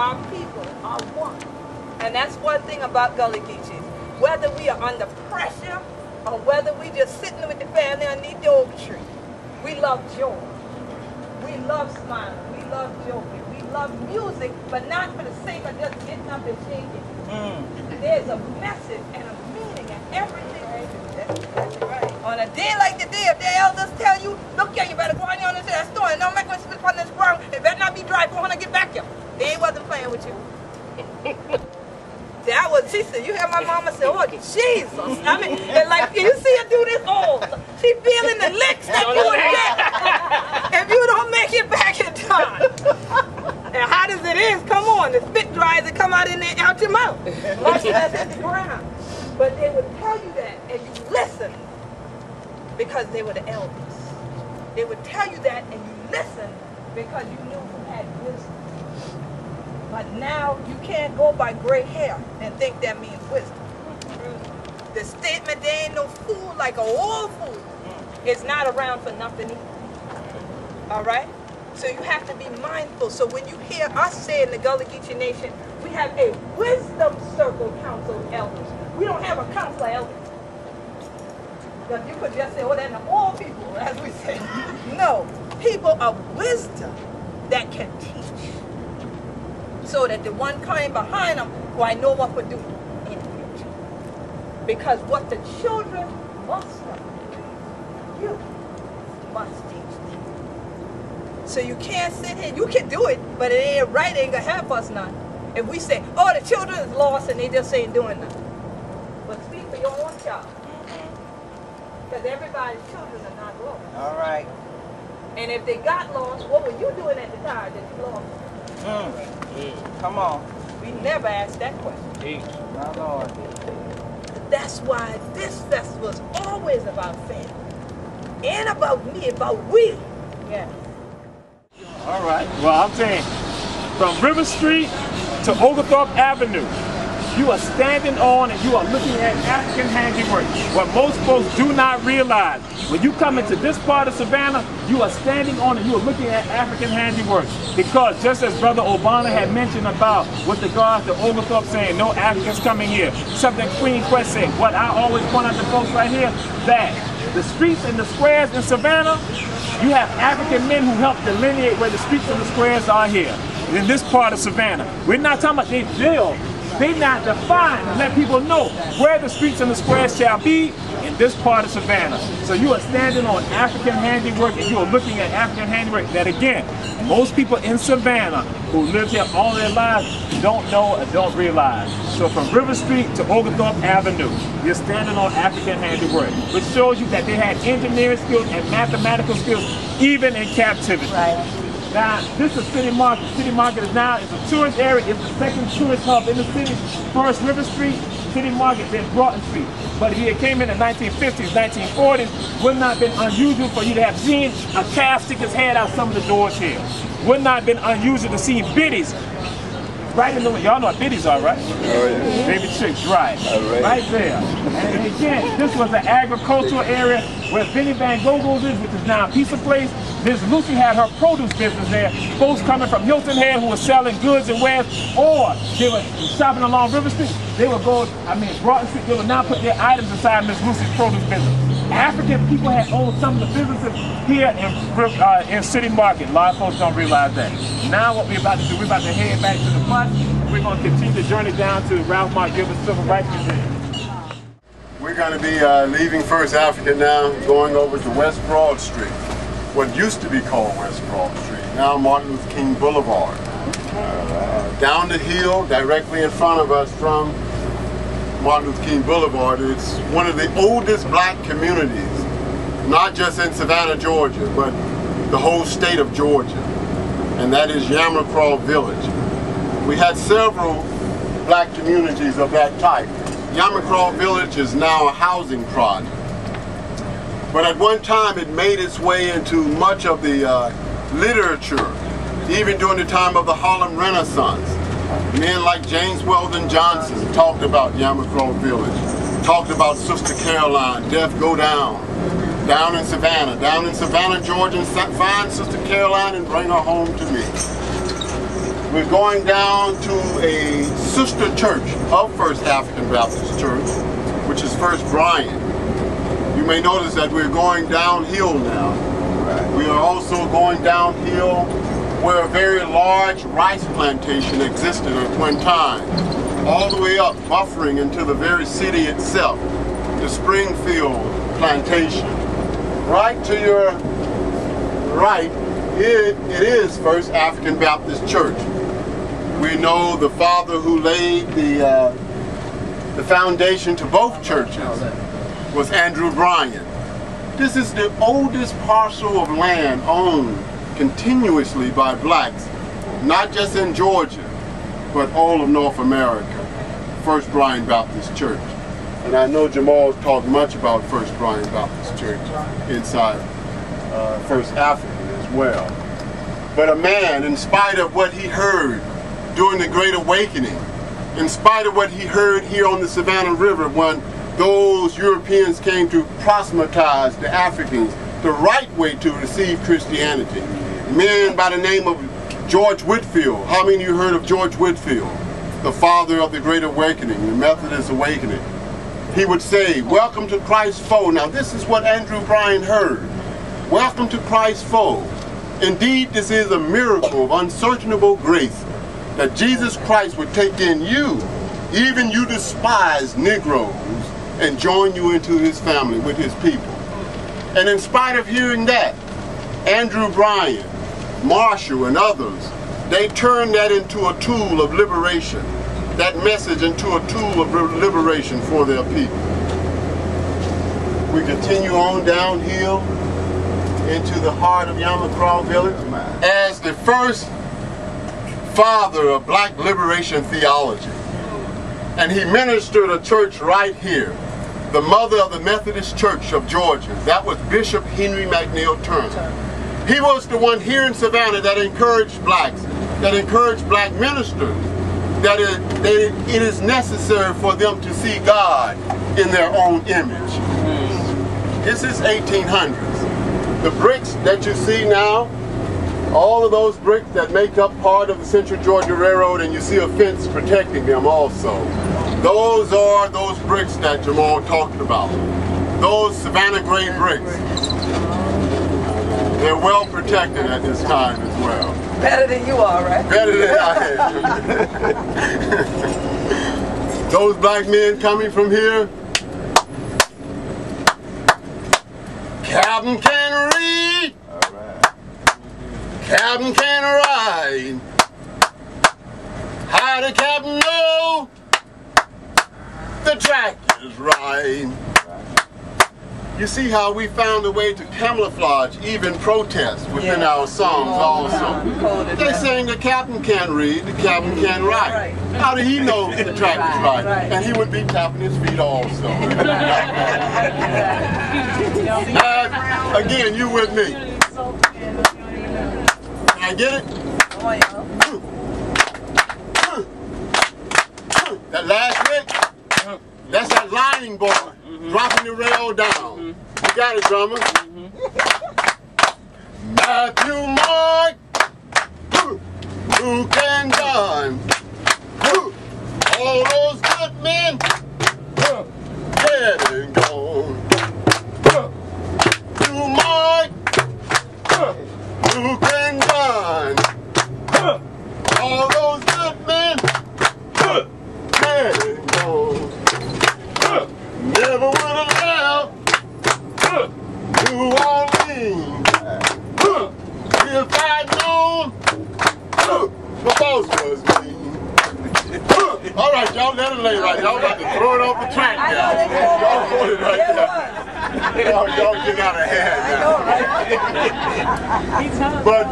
our people are one. And that's one thing about Gullah Geechees. Whether we are under pressure or whether we just sitting with the family underneath the oak tree, we love joy. We love smiling. We love joking. We love music, but not for the sake of just getting up and shaking. There's a message and a meaning in everything we do. That's right. On a day like today, if the elders tell you, look here, you better go on into that store and don't make me spit on this ground. It better not be dry if you want to get back here. They wasn't playing with you. That was, she said, you hear my mama say, oh, Jesus. I mean, and like, you see her do this, oh, she feeling the licks that you would get if you don't make it back in time. And hot as it is, come on, the spit dries and come out in there, out your mouth. Like that's at the ground. But they would tell you that, and you listen, because they were the elders. They would tell you that, and you listen, because you knew who had wisdom. But now you can't go by gray hair and think that means wisdom. The statement, there ain't no fool like an old fool, is not around for nothing either. All right? So you have to be mindful. So when you hear us say in the Gullah Geechee Nation, we have a wisdom circle council of elders. We don't have a council of elders. Because you could just say, oh, they're the old people, as we say. No, people of wisdom that can teach. So that the one coming behind them, who I know what to do in the future. Because what the children must know, you must teach them. So you can't sit here, you can do it, but it ain't right, it ain't gonna help us none. If we say, oh, the children is lost and they just ain't doing nothing. But speak for your own child. Because everybody's children are not lost. All right. And if they got lost, what were you doing at the time that you lost? Come on. We never asked that question. My Lord. That's why this festival is always about family. And about me, about we. Yeah. All right. Well, I'm saying from River Street to Oglethorpe Avenue, you are standing on and you are looking at African handiwork. What most folks do not realize, when you come into this part of Savannah, you are standing on and you are looking at African handiwork. Because just as Brother Ogbonna had mentioned about with regards to Oglethorpe saying no Africans coming here, something Queen Quet said, what I always point out to folks right here, that the streets and the squares in Savannah, you have African men who help delineate where the streets and the squares are here. In this part of Savannah. We're not talking about they build. They not define and let people know where the streets and the squares shall be in this part of Savannah. So you are standing on African handiwork and you are looking at African handiwork that, again, most people in Savannah who live here all their lives don't know or don't realize. So from River Street to Oglethorpe Avenue, you're standing on African handiwork, which shows you that they had engineering skills and mathematical skills even in captivity. Right. Now, this is City Market. City Market is now, it's a tourist area. It's the second tourist hub in the city. First River Street, City Market, then Broughton Street. But if you came in the 1950s, 1940s, would not have been unusual for you to have seen a calf stick his head out some of the doors here. Would not have been unusual to see biddies right in the, y'all know what biddies are, right? Oh, yeah. Baby chicks, right. Right there. And again, this was an agricultural area where Benny Van Gogh's is, which is now a pizza place. Miss Lucy had her produce business there. Folks coming from Hilton Head who were selling goods and wares, or they were shopping along River Street. They would go, Broughton Street, they would now put their items inside Miss Lucy's produce business. African people had owned some of the businesses here in City Market. A lot of folks don't realize that. Now what we're about to do, we're about to head back to the bus. We're going to continue the journey down to Ralph Mark Gilbert Civil Rights Museum. We're going to be leaving First African now, going over to West Broad Street. What used to be called West Broad Street, now Martin Luther King Boulevard. Down the hill, directly in front of us from Martin Luther King Boulevard, it's one of the oldest black communities, not just in Savannah, Georgia, but the whole state of Georgia, and that is Yamacraw Village. We had several black communities of that type. Yamacraw Village is now a housing project. But at one time it made its way into much of the literature, even during the time of the Harlem Renaissance. Men like James Weldon Johnson talked about Yamacraw Village, talked about Sister Caroline, Death Go Down in Savannah, Georgia, and find Sister Caroline and bring her home to me. We're going down to a sister church of First African Baptist Church, which is First Bryan. You may notice that we're going downhill now. We are also going downhill where a very large rice plantation existed at one time, all the way up, buffering into the very city itself, the Springfield plantation. Right to your right, it is First African Baptist Church. We know the father who laid the foundation to both churches was Andrew Bryan. This is the oldest parcel of land owned continuously by blacks, not just in Georgia, but all of North America. First Bryan Baptist Church. And I know Jamal talked much about First Bryan Baptist Church inside First African as well. But a man, in spite of what he heard during the Great Awakening, in spite of what he heard here on the Savannah River when those Europeans came to proselytize the Africans the right way to receive Christianity. Men by the name of George Whitefield. How many of you heard of George Whitefield? The father of the Great Awakening, the Methodist Awakening. He would say, welcome to Christ's fold. Now this is what Andrew Bryan heard. Welcome to Christ's fold. Indeed, this is a miracle of unsearchable grace that Jesus Christ would take in you, even you despised Negroes, and join you into his family with his people. And in spite of hearing that, Andrew Bryan, Marshall, and others, they turned that into a tool of liberation, that message into a tool of liberation for their people. We continue on downhill into the heart of Yamacraw Village as the first father of black liberation theology. And he ministered a church right here, the mother of the Methodist Church of Georgia. That was Bishop Henry McNeil Turner. He was the one here in Savannah that encouraged blacks, that encouraged black ministers, that it is necessary for them to see God in their own image. This is 1800s. The bricks that you see now, all of those bricks that make up part of the Central Georgia Railroad, and you see a fence protecting them also. Those are those bricks that Jamal talked about. Those Savannah grade bricks. They're well protected at this time as well. Better than you are, right? Better than I am. Those black men coming from here. Captain can read. All right. Captain can ride. How the captain know the track is right? You see how we found a way to camouflage even protests within our songs also. They saying the captain can't read, the captain can't write. How did he know the track is right? And he would be tapping his feet also. Again, you with me. Can I get it? That last bit, that's that lining board. Dropping the rail down. You got it, drummer. Matthew Mark, who can done? All those good men, dead and gone. To Mark, who can done? All those good men, dead and gone. Never would allow New Orleans if I'd known the boss was me. All right, y'all let it lay right. Y'all about to throw it off the track now. Y'all hold it right there. Y'all get out of hand now. But